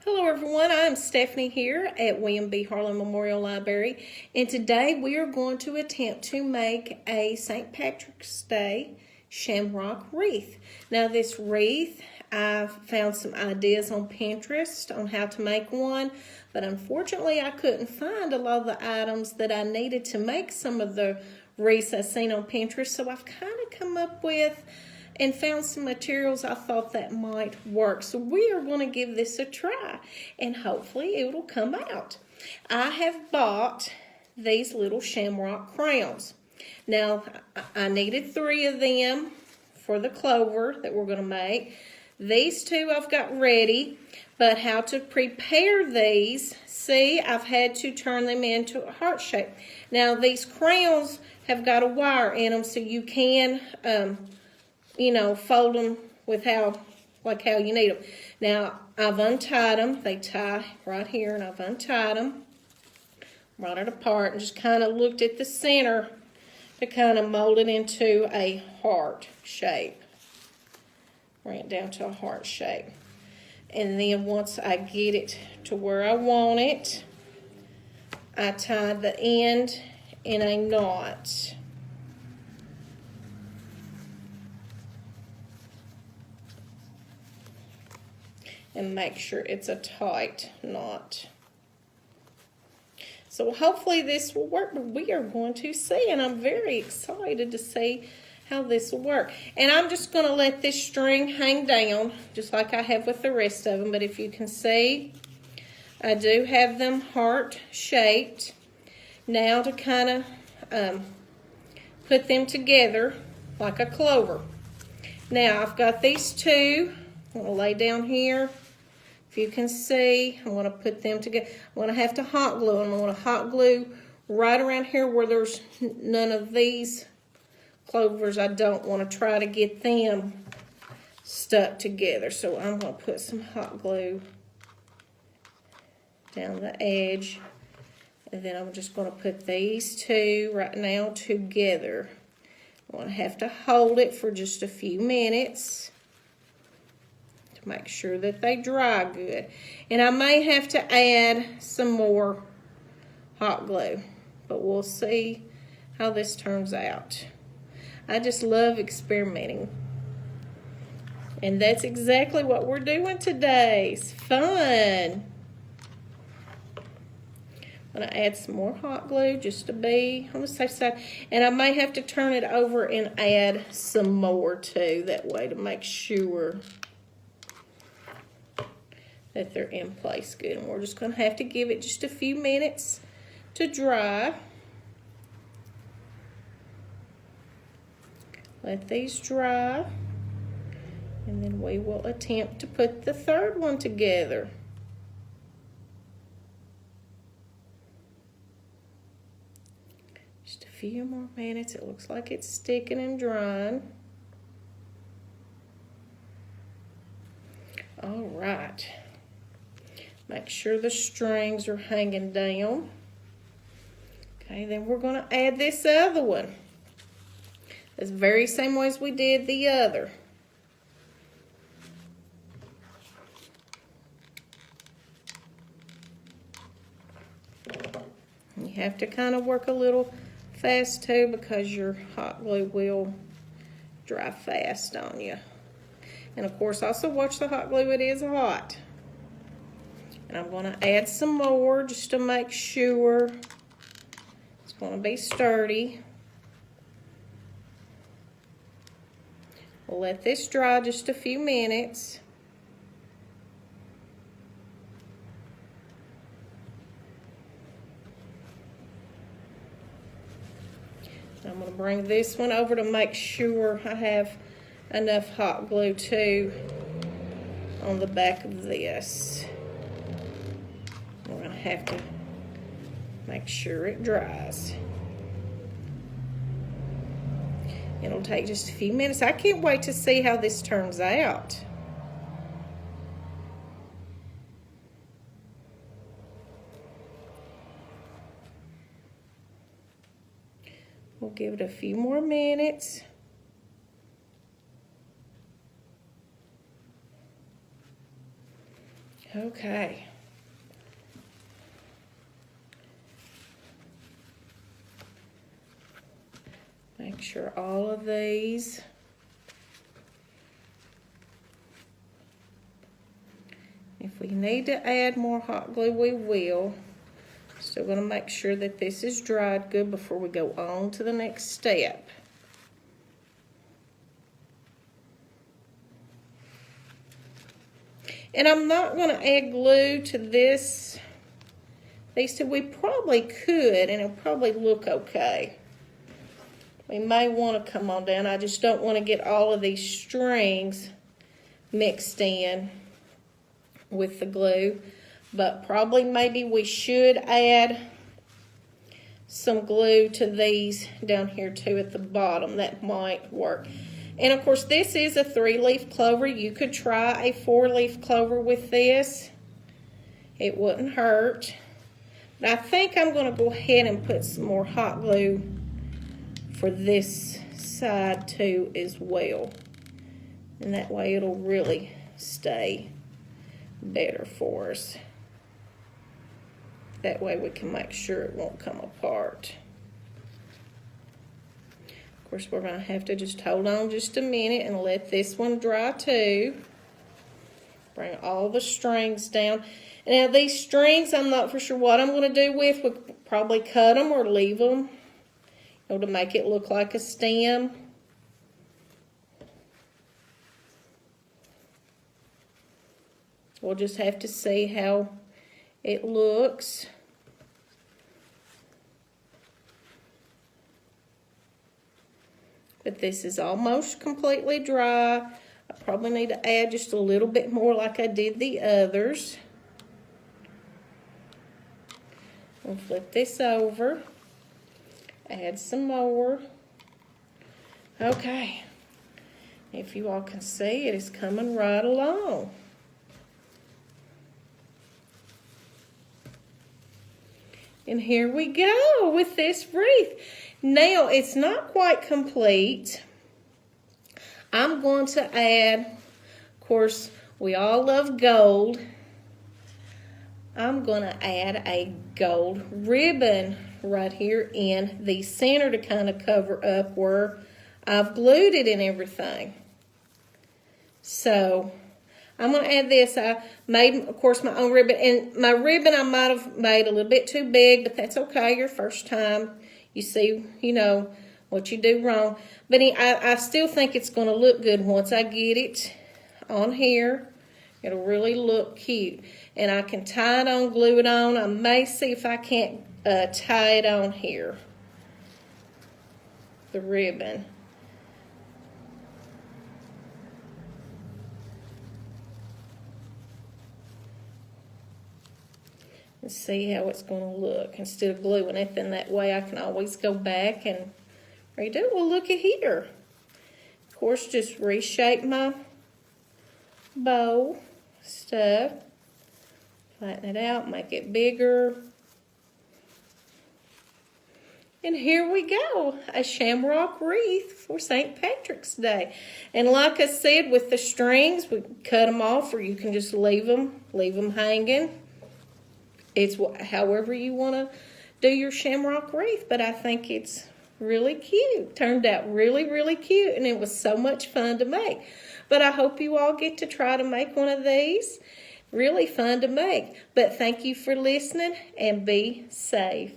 Hello everyone, I'm Stephanie here at William B. Harlan Memorial Library, and today we are going to attempt to make a St. Patrick's Day Shamrock Wreath. Now this wreath, I found some ideas on Pinterest on how to make one, but unfortunately I couldn't find a lot of the items that I needed to make some of the wreaths I've seen on Pinterest, so I've kind of come up with and found some materials I thought that might work. So we are going to give this a try and hopefully it will come out. I have bought these little shamrock crowns. Now I needed 3 of them for the clover that we're going to make. These 2 I've got ready, but how to prepare these, see, I've had to turn them into a heart shape. Now these crowns have got a wire in them, so you can fold them with how you need them. Now, I've untied them. They tie right here, and I've untied them, brought it apart, and just kind of looked at the center to kind of mold it into a heart shape. Bring it down to a heart shape. And then once I get it to where I want it, I tie the end in a knot. And make sure it's a tight knot. So hopefully this will work, but we are going to see, and I'm very excited to see how this will work. And I'm just going to let this string hang down, just like I have with the rest of them, but if you can see, I do have them heart-shaped. Now to kind of put them together like a clover. Now I've got these 2. I'm going to lay down here. If you can see, I'm going to put them together. I'm going to have to hot glue them. I'm going to hot glue right around here where there's none of these clovers. I don't want to try to get them stuck together. So I'm going to put some hot glue down the edge. And then I'm just going to put these 2 right now together. I'm going to have to hold it for just a few minutes. Make sure that they dry good. And I may have to add some more hot glue, but we'll see how this turns out. I just love experimenting. And that's exactly what we're doing today. It's fun. I'm going to add some more hot glue just to be on the safe side. And I may have to turn it over and add some more too, that way to make sure that they're in place good. And we're just going to have to give it just a few minutes to dry. Let these dry. And then we will attempt to put the 3rd one together. Just a few more minutes. It looks like it's sticking and drying. All right. Make sure the strings are hanging down. Okay, then we're going to add this other one. The very same way as we did the other. You have to kind of work a little fast too, because your hot glue will dry fast on you. And of course, also watch the hot glue, it is hot. And I'm going to add some more just to make sure it's going to be sturdy. We'll let this dry just a few minutes. I'm going to bring this one over to make sure I have enough hot glue too on the back of this. We're going to have to make sure it dries. It'll take just a few minutes. I can't wait to see how this turns out. We'll give it a few more minutes. Okay. Make sure all of these if we need to add more hot glue, we will. Still going to make sure that this is dried good before we go on to the next step. And I'm not going to add glue to this. These two, we probably could, and it'll probably look okay. We may want to come on down. I just don't want to get all of these strings mixed in with the glue. But probably maybe we should add some glue to these down here too at the bottom. That might work. And of course this is a 3-leaf clover. You could try a 4-leaf clover with this. It wouldn't hurt. But I think I'm going to go ahead and put some more hot glue for this side too as well. And that way it'll really stay better for us. That way we can make sure it won't come apart. Of course, we're going to have to just hold on just a minute and let this one dry too. Bring all the strings down. Now these strings, I'm not for sure what I'm going to do with. We'll probably cut them or leave them, you know, to make it look like a stem. We'll just have to see how it looks. But this is almost completely dry. I probably need to add just a little bit more like I did the others. We'll flip this over. Add some more. Okay. If you all can see, it is coming right along. And here we go with this wreath. Now, it's not quite complete. I'm going to add, of course, we all love gold. I'm going to add a gold ribbon right here in the center to kind of cover up where I've glued it and everything. So I'm going to add this. I made, of course, my own ribbon. And my ribbon I might have made a little bit too big, but that's okay. Your first time, you see, you know, what you do wrong. But I still think it's going to look good once I get it on here. It'll really look cute. And I can tie it on, glue it on. I may see if I can't tie it on here. The ribbon. And see how it's going to look instead of gluing it. Then that way I can always go back and redo it. Well, look at here. Of course, just reshape my bow stuff. Flatten it out, make it bigger. And here we go, a shamrock wreath for St. Patrick's Day. And like I said, with the strings, we cut them off, or you can just leave them hanging. It's however you want to do your shamrock wreath, but I think it's really cute. Turned out really, really cute, and it was so much fun to make. But I hope you all get to try to make one of these. Really fun to make. But thank you for listening, and be safe.